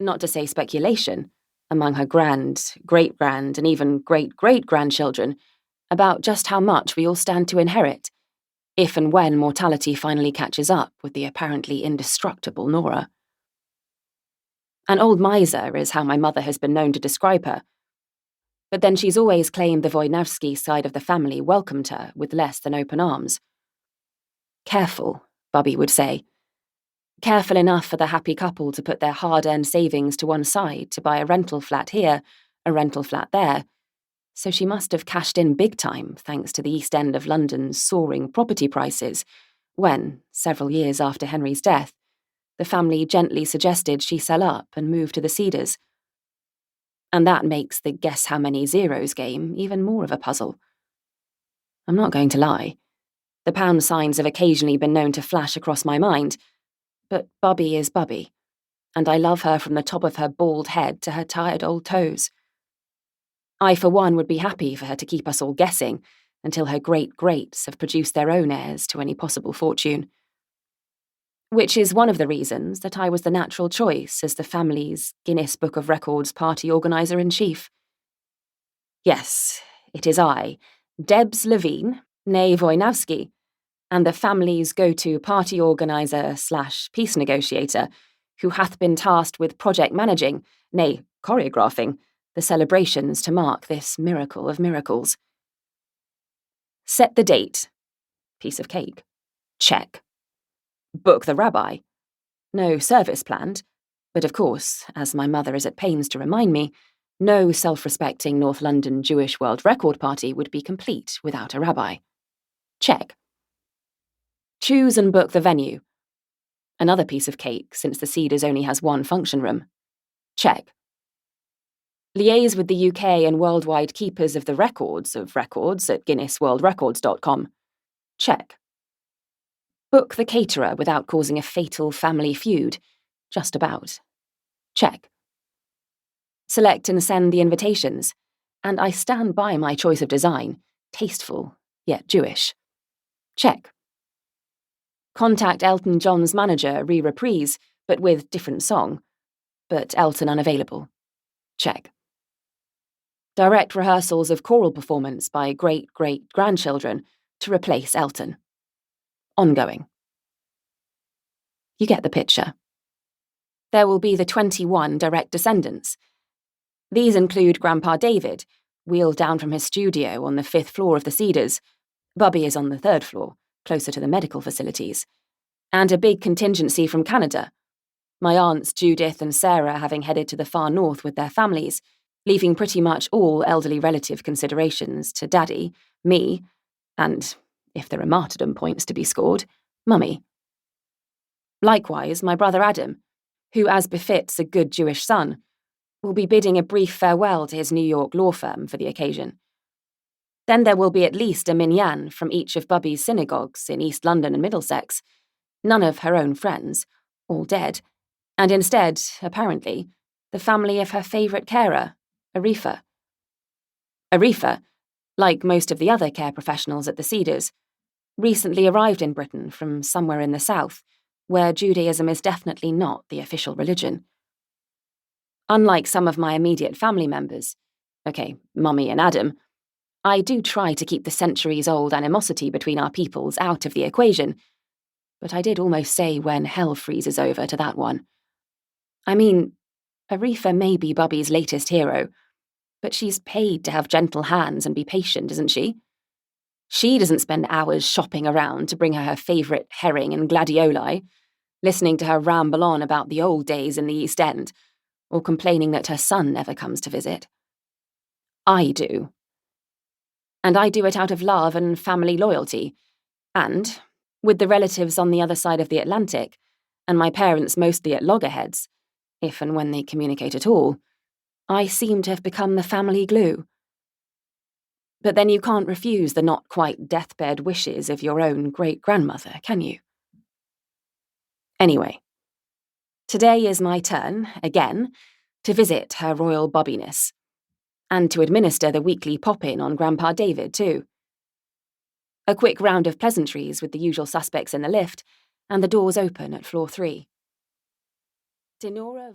not to say speculation, among her grand, great-grand, and even great-great-grandchildren, about just how much we all stand to inherit, if and when mortality finally catches up with the apparently indestructible Nora. An old miser is how my mother has been known to describe her, but then she's always claimed the Wojnarowski side of the family welcomed her with less than open arms. Careful, Bubby would say. Careful enough for the happy couple to put their hard-earned savings to one side to buy a rental flat here, a rental flat there, so she must have cashed in big time thanks to the East End of London's soaring property prices when, several years after Henry's death, the family gently suggested she sell up and move to the Cedars. And that makes the guess how many zeros game even more of a puzzle. I'm not going to lie. The pound signs have occasionally been known to flash across my mind, but Bubby is Bubby, and I love her from the top of her bald head to her tired old toes. I, for one, would be happy for her to keep us all guessing until her great-greats have produced their own heirs to any possible fortune. Which is one of the reasons that I was the natural choice as the family's Guinness Book of Records party organiser-in-chief. Yes, it is I, Debs Levine, née Wojnarowski, and the family's go-to party organiser/peace negotiator, who hath been tasked with project managing, nay, choreographing, the celebrations to mark this miracle of miracles. Set the date. Piece of cake. Check. Book the rabbi. No service planned, but of course, as my mother is at pains to remind me, no self-respecting North London Jewish World Record party would be complete without a rabbi. Check. Choose and book the venue. Another piece of cake, since the Cedars only has one function room. Check. Liaise with the UK and worldwide keepers of the records at guinnessworldrecords.com. Check. Book the caterer without causing a fatal family feud. Just about. Check. Select and send the invitations, and I stand by my choice of design, tasteful, yet Jewish. Check. Contact Elton John's manager re-reprise, but with different song, but Elton unavailable. Check. Direct rehearsals of choral performance by great-great-grandchildren to replace Elton. Ongoing. You get the picture. There will be the 21 direct descendants. These include Grandpa David, wheeled down from his studio on the 5th floor of the Cedars. Bubby is on the 3rd floor, closer to the medical facilities. And a big contingency from Canada. My aunts Judith and Sarah having headed to the far north with their families, leaving pretty much all elderly relative considerations to Daddy, me, and, if there are martyrdom points to be scored, Mummy. Likewise, my brother Adam, who, as befits a good Jewish son, will be bidding a brief farewell to his New York law firm for the occasion. Then there will be at least a minyan from each of Bubby's synagogues in East London and Middlesex, none of her own friends, all dead, and instead, apparently, the family of her favourite carer, Arifa. Arifa, like most of the other care professionals at the Cedars, recently arrived in Britain from somewhere in the south, where Judaism is definitely not the official religion. Unlike some of my immediate family members, Mummy and Adam, I do try to keep the centuries-old animosity between our peoples out of the equation, but I did almost say when hell freezes over to that one. I mean, Arifa may be Bubby's latest hero, but she's paid to have gentle hands and be patient, isn't she? She doesn't spend hours shopping around to bring her favourite herring and gladioli, listening to her ramble on about the old days in the East End, or complaining that her son never comes to visit. I do. And I do it out of love and family loyalty, and, with the relatives on the other side of the Atlantic, and my parents mostly at loggerheads, if and when they communicate at all, I seem to have become the family glue. But then you can't refuse the not-quite-deathbed wishes of your own great-grandmother, can you? Anyway, today is my turn, again, to visit her royal bobbiness, and to administer the weekly pop-in on Grandpa David, too. A quick round of pleasantries with the usual suspects in the lift, and the doors open at floor 3. Denora